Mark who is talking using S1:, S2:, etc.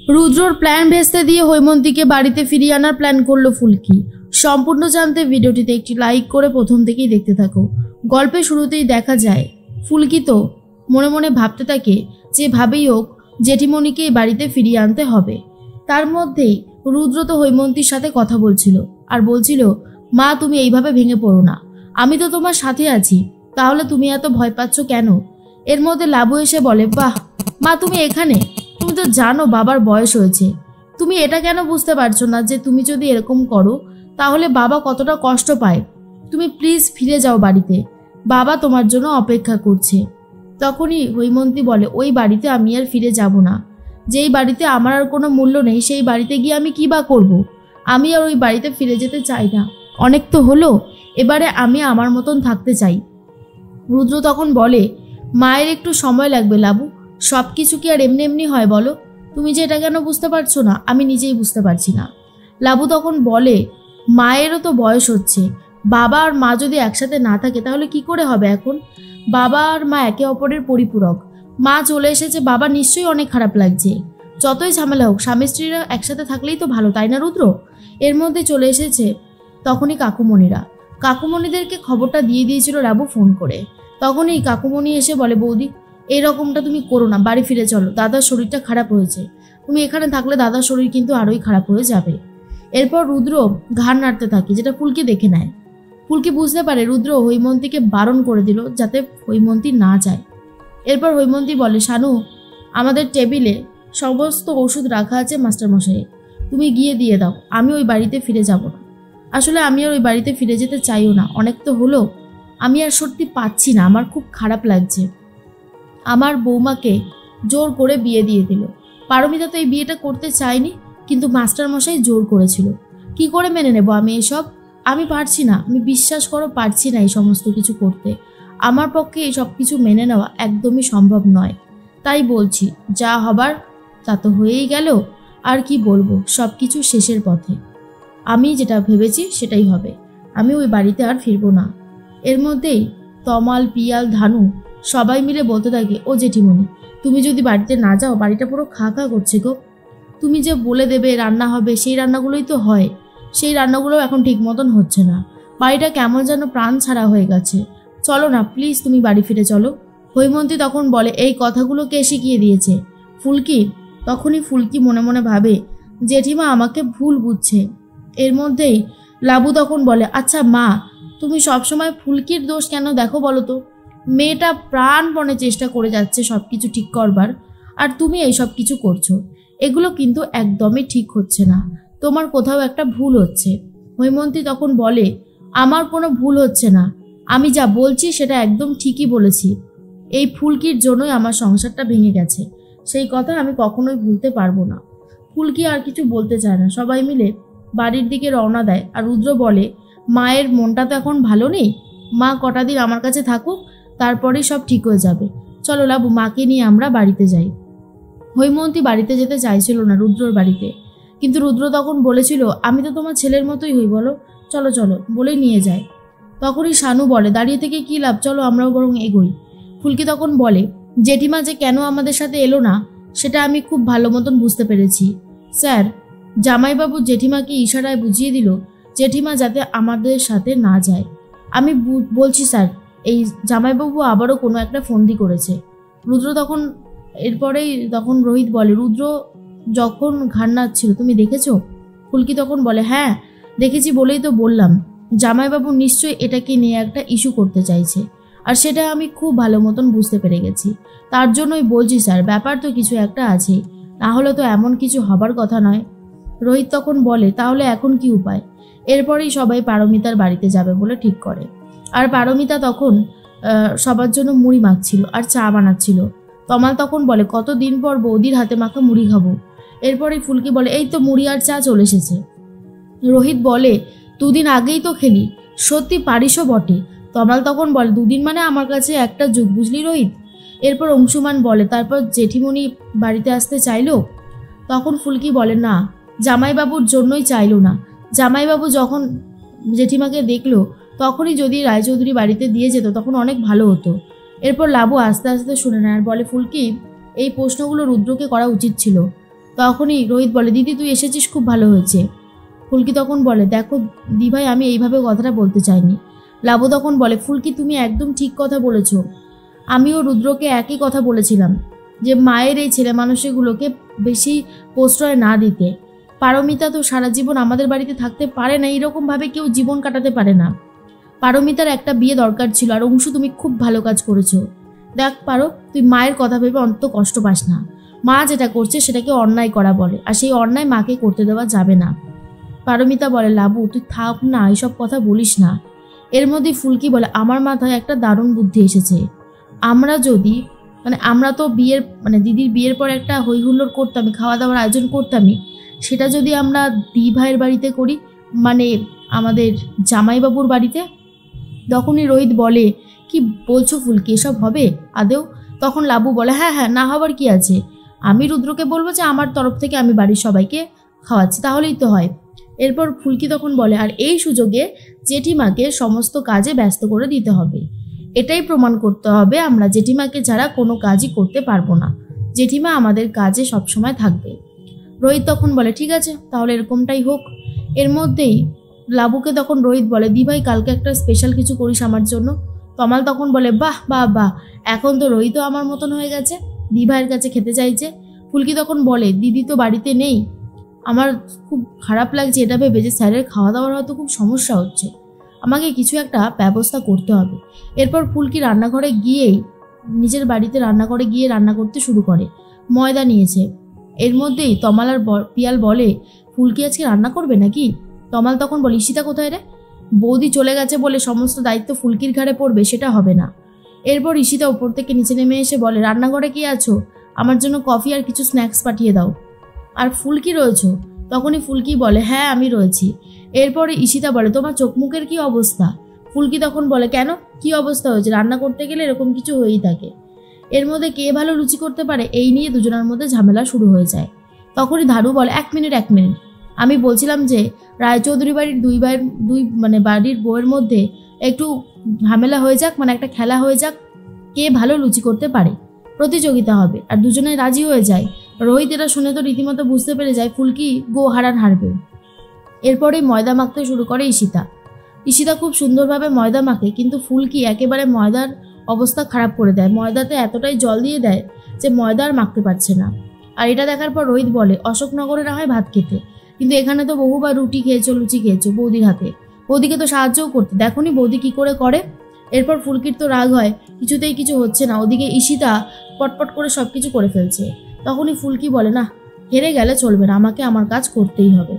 S1: রুদ্রর plan ভেস্তে দিয়ে হৈমন্তীকে বাড়িতে ফিরিয়ে আনার প্ল্যান করলো ফুলকি। সম্পূর্ণ জানতে ভিডিওটিতে একটি লাইক করে প্রথম থেকেই দেখতে থাকো। গল্পের শুরুতেই দেখা যায় ফুলকি তো মনে মনে ভাবতে থাকে যেভাবেই হোক জেঠিমণিকে এই বাড়িতে ফিরিয়ে আনতে হবে। তার মধ্যেই রুদ্র তো হৈমন্তীর সাথে কথা বলছিল আর বলছিল, মা তুমি এইভাবে ভেঙে পড়ো না, আমি তো তোমার সাথে আছি, তাহলে তুমি এত ভয় পাচ্ছ কেন? এর মধ্যে লাবু এসে বলে, বাহ মা তুমি এখানে, তুমি তো জানো বাবার বয়স হয়েছে, তুমি এটা কেন বুঝতে পারছো না যে তুমি যদি এরকম করো তাহলে বাবা কতটা কষ্ট পায়? তুমি প্লিজ ফিরে যাও বাড়িতে, বাবা তোমার জন্য অপেক্ষা করছে। তখনই হৈমন্তী বলে, ওই বাড়িতে আমি আর ফিরে যাব না, যেই বাড়িতে আমার আর কোনো মূল্য নেই সেই বাড়িতে গিয়ে আমি কী বা করবো? আমি আর ওই বাড়িতে ফিরে যেতে চাই না, অনেক তো হলো, এবারে আমি আমার মতন থাকতে চাই। রুদ্র তখন বলে, মায়ের একটু সময় লাগবে লাবু, সব কিছু কি আর এমনি এমনি হয় বলো? তুমি যে এটা কেন বুঝতে পারছো না আমি নিজেই বুঝতে পারছি না। লাবু তখন বলে, মায়েরও তো বয়স হচ্ছে, বাবা আর মা যদি একসাথে না থাকে তাহলে কি করে হবে? এখন বাবা আর মা একে অপরের পরিপূরক, মা চলে এসেছে, বাবা নিশ্চয়ই অনেক খারাপ লাগছে। যতই ঝামেলা হোক স্বামী স্ত্রীরা একসাথে থাকলেই তো ভালো, তাই না রুদ্র? এর মধ্যে চলে এসেছে তখনই কাকুমণিদেরকে খবরটা দিয়ে দিয়েছিল লাবু ফোন করে। তখনই কাকুমণি এসে বলে, বৌদি এরকমটা তুমি করো না, বাড়ি ফিরে চলো, দাদার শরীরটা খারাপ হয়েছে, তুমি এখানে থাকলে দাদার শরীর কিন্তু আরোই খারাপ হয়ে যাবে। এরপর রুদ্র ঘাড় নাড়তে থাকে, যেটা ফুলকি দেখে নেয়। ফুলকি বুঝতে পারে রুদ্র হৈমন্তীকে বারণ করে দিল যাতে হৈমন্তী না যায়। এরপর হৈমন্তী বলে, শানু আমাদের টেবিলে সমস্ত ওষুধ রাখা আছে মাস্টারমশাই, তুমি গিয়ে দিয়ে দাও, আমি ওই বাড়িতে ফিরে যাব না। আসলে আমি আর ওই বাড়িতে ফিরে যেতে চাইও না, অনেক তো হলো, আমি আর সত্যি পাচ্ছি না, আমার খুব খারাপ লাগছে। আমার বৌমাকে জোর করে বিয়ে দিয়ে দিল, পারমিতা তো এই বিয়েটা করতে চায়নি, কিন্তু মাস্টারমশাই জোর করেছিল। কি করে মেনে নেব আমি এসব? আমি পারছি না, আমি বিশ্বাস করো পারছি না এই সমস্ত কিছু করতে, আমার পক্ষে এই সব কিছু মেনে নেওয়া একদমই সম্ভব নয়। তাই বলছি, যা হবার তা তো হয়েই গেল, আর কি বলবো, সব কিছু শেষের পথে, আমি যেটা ভেবেছি সেটাই হবে, আমি ওই বাড়িতে আর ফিরবো না। এর মধ্যেই তমাল, পিয়াল, ধানু সবাই মিলে বলতে থাকে, ও জেঠিমণি তুমি যদি বাড়িতে না যাও বাড়িটা পুরো খা খা করছে গো, তুমি যে বলে দেবে রান্না হবে সেই রান্নাগুলোই তো হয়, সেই রান্নাগুলো এখন ঠিক মতন হচ্ছে না, বাড়িটা কেমন যেন প্রাণ ছাড়া হয়ে গেছে, চলো না প্লিজ তুমি বাড়ি ফিরে চলো। হৈমন্তী তখন বলে, এই কথাগুলো কে শিখিয়ে দিয়েছে? ফুলকি। তখনই ফুলকি মনে মনে ভাবে, জেঠিমা আমাকে ভুল বুঝছে। এর মধ্যেই লাবু তখন বলে, আচ্ছা মা তুমি সবসময় ফুলকির দোষ কেন দেখো বলো তো? মেয়েটা প্রাণপণে চেষ্টা করে যাচ্ছে সব কিছু ঠিক করবার, আর তুমি এই সব কিছু করছো, এগুলো কিন্তু একদমই ঠিক হচ্ছে না, তোমার কোথাও একটা ভুল হচ্ছে। হৈমন্তী তখন বলে, আমার কোনো ভুল হচ্ছে না, আমি যা বলছি সেটা একদম ঠিকই বলেছি, এই ফুলকির জন্যই আমার সংসারটা ভেঙে গেছে, সেই কথা আমি কখনোই ভুলতে পারবো না। ফুলকি আর কিছু বলতে চায় না, সবাই মিলে বাড়ির দিকে রওনা দেয়। আর রুদ্র বলে, মায়ের মনটা তো এখন ভালো নেই, মা কটা দিন আমার কাছে থাকুক, তারপরেই সব ঠিক হয়ে যাবে, চলো লাবু মাকে নিয়ে আমরা বাড়িতে যাই। হৈমন্তী বাড়িতে যেতে চাইছিল না রুদ্রর বাড়িতে, কিন্তু রুদ্র তখন বলেছিল, আমি তো তোমার ছেলের মতোই হই, বলো চলো চলো বলেই নিয়ে যায়। তখনই শানু বলে, দাঁড়িয়ে থেকে কী লাভ, চলো আমরাও বরং এগোই। ফুলকি তখন বলে, জেঠিমা যে কেন আমাদের সাথে এলো না সেটা আমি খুব ভালো মতন বুঝতে পেরেছি স্যার, জামাইবাবু জেঠিমাকে ইশারায় বুঝিয়ে দিল জেঠিমা যাতে আমাদের সাথে না যায়। আমি বলছি স্যার, এই জামাইবাবু আবারও কোনো একটা ফন্দি করেছে। রুদ্র তখন এরপরেই তখন রোহিত বলে, রুদ্র যখন ঘাড় নাড়ছিল তুমি দেখেছো? ফুলকি তখন বলে, হ্যাঁ দেখেছি বলেই তো বললাম, জামাইবাবু নিশ্চয়ই এটাকে নিয়ে একটা ইস্যু করতে চাইছে, আর সেটা আমি খুব ভালো মতন বুঝতে পেরে গেছি, তার জন্যই বলছি স্যার, ব্যাপার তো কিছু একটা আছে, না হলে তো এমন কিছু হবার কথা নয়। রোহিত তখন বলে, তাহলে এখন কি উপায়? এরপরেই সবাই পারমিতার বাড়িতে যাবে বলে ঠিক করে। আর পারমিতা তখন সবার জন্য মুড়ি মাখছিল আর চা বানাচ্ছিল। তমাল তখন বলে, কতদিন পর বৌদির হাতে মাখা মুড়ি খাবো। এরপরে ফুলকি বলে, এই তো মুড়ি আর চা চলে এসেছে। রোহিত বলে, দুদিন আগেই তো খেলি, সত্যি পারিসও বটে। তমাল তখন বলে, দুদিন মানে আমার কাছে একটা যুগ, বুঝলি রোহিত। এরপর অংশুমান বলে, তারপর জেঠিমণি বাড়িতে আসতে চাইলো? তখন ফুলকি বলে, না জামাইবাবুর জন্যই চাইলো না, জামাইবাবু যখন জেঠিমাকে দেখলো তখনই যদি রায়চৌধুরী বাড়িতে দিয়ে যেত তখন অনেক ভালো হতো। এরপর লাবু আস্তে আস্তে শুনে নেয় আর বলে, ফুলকি এই প্রশ্নগুলো রুদ্রকে করা উচিত ছিল, তখনই রোহিত বলে, দিদি তুই এসেছিস, খুব ভালো হয়েছে। ফুলকি তখন বলে, দেখো দিভাই, আমি এইভাবে কথাটা বলতে চাইনি। লাবু তখন বলে, ফুলকি তুমি একদম ঠিক কথা বলেছ। আমিও রুদ্রকে একই কথা বলেছিলাম যে মায়ের এই ছেলে মানুষগুলোকে বেশি প্রশ্রয় না দিতে। পারমিতা তো সারা জীবন আমাদের বাড়িতে থাকতে পারে না, এরকমভাবে কেউ জীবন কাটাতে পারে না। পারমিতার একটা বিয়ে দরকার ছিল। আর অংশু, তুমি খুব ভালো কাজ করেছো। দেখ পারো, তুই মায়ের কথা ভেবে অন্তত কষ্ট পাস না। মা যেটা করছে সেটাকে অন্যায় করা বলে, আর সেই অন্যায় মাকে করতে দেওয়া যাবে না। পারমিতা বলে, লাবু তুই থাক না, এইসব কথা বলিস না। এর মধ্যে ফুলকি বলে, আমার মাথায় একটা দারুণ বুদ্ধি এসেছে। আমরা তো বিয়ের দিদির বিয়ের পর একটা হই হুল্লোড় করতামই, খাওয়া দাওয়ার আয়োজন করতামই, সেটা যদি আমরা দি ভাইয়ের বাড়িতে করি, আমাদের জামাইবাবুর বাড়িতে। তখনই রোহিত বলে, কি বলছো ফুলকি, এসব হবে আদেও? তখন লাবু বলে, হ্যাঁ হ্যাঁ, না হবার কি আছে। আমি রুদ্রকে বলবো যে আমার তরফ থেকে আমি বাড়ির সবাইকে খাওয়াচ্ছি, তাহলেই তো হয়। এরপর ফুলকি তখন বলে, আর এই সুযোগে জেঠিমাকে সমস্ত কাজে ব্যস্ত করে দিতে হবে। এটাই প্রমাণ করতে হবে আমরা জেঠিমাকে ছাড়া কোনো কাজই করতে পারবো না। জেঠিমা আমাদের কাজে সবসময় থাকবে। রোহিত তখন বলে, ঠিক আছে, তাহলে এরকমটাই হোক। এর মধ্যেই লাবুকে তখন রোহিত বলে, দি ভাই কালকে একটা স্পেশাল কিছু করিস আমার জন্য। তমাল তখন বলে, বাহ বাহ বাহ, এখন তো রোহিতও আমার মতন হয়ে গেছে, দি ভাইয়ের কাছে খেতে চাইছে। ফুলকি তখন বলে, দিদি তো বাড়িতে নেই, আমার খুব খারাপ লাগছে এটা ভেবে যে স্যারের খাওয়া দাওয়ার হয়তো খুব সমস্যা হচ্ছে, আমাকে কিছু একটা ব্যবস্থা করতে হবে। এরপর ফুলকি নিজের বাড়িতে রান্নাঘরে গিয়ে রান্না করতে শুরু করে। ময়দা নিয়েছে। এর মধ্যেই তমাল আর পিয়াল বলে, ফুলকি আজকে রান্না করবে নাকি? তমাল তখন বলে, ঈশিতা কোথায় রে? বৌদি চলে গেছে বলে সমস্ত দায়িত্ব ফুলকির ঘাড়ে পড়বে, সেটা হবে না। এরপর ঈশিতা ওপর থেকে নিচে নেমে এসে বলে, রান্নাঘরে কি আছো? আমার জন্য কফি আর কিছু স্ন্যাক্স পাঠিয়ে দাও। আর ফুলকি রয়েছো? তখনই ফুলকি বলে, হ্যাঁ আমি রয়েছি। এরপরে ঈশিতা বলে, তোমার চোখ মুখের কি অবস্থা? ফুলকি তখন বলে, কেন, কি অবস্থা হয়েছে? রান্না করতে গেলে এরকম কিছু হয়েই থাকে। এর মধ্যে কে ভালো লুচি করতে পারে, এই নিয়ে দুজনের মধ্যে ঝামেলা শুরু হয়ে যায়। তখনই ধারু বলে, এক মিনিট, আমি বলছিলাম যে রায়চৌধুরী বাড়ির বাড়ির বউয়ের মধ্যে একটু ঝামেলা হয়ে যাক, একটা খেলা হয়ে যাক, কে ভালো লুচি করতে পারে, প্রতিযোগিতা হবে। আর দুজনে রাজি হয়ে যায়। রোহিত এটা শুনে তো রীতিমতো বুঝতে পেরে যায় ফুলকি হারবে। এরপরেই ময়দা মাখতে শুরু করে ঈশিতা খুব সুন্দরভাবে ময়দা মাখে, কিন্তু ফুলকি একেবারে ময়দার অবস্থা খারাপ করে দেয়। ময়দাতে এতটাই জল দিয়ে দেয় যে ময়দা আর মাখতে পারছে না। আর এটা দেখার পর রোহিত বলে, অশোকনগরে না হয় ভাত খেতে, কিন্তু এখানে তো বহুবার রুটি খেয়েছো, লুচি খেয়েছো বৌদির হাতে, বৌদিকে তো সাহায্যও করতে দেখোনি বৌদি কি করে। এরপর ফুলকির তো রাগ হয়, কিছুতেই কিছু হচ্ছে না। ওদিকে ঈশিতা পটপট করে সবকিছু করে ফেলছে। তখনই ফুলকি বলে, না, হেরে গেলে চলবে না, আমাকে আমার কাজ করতেই হবে।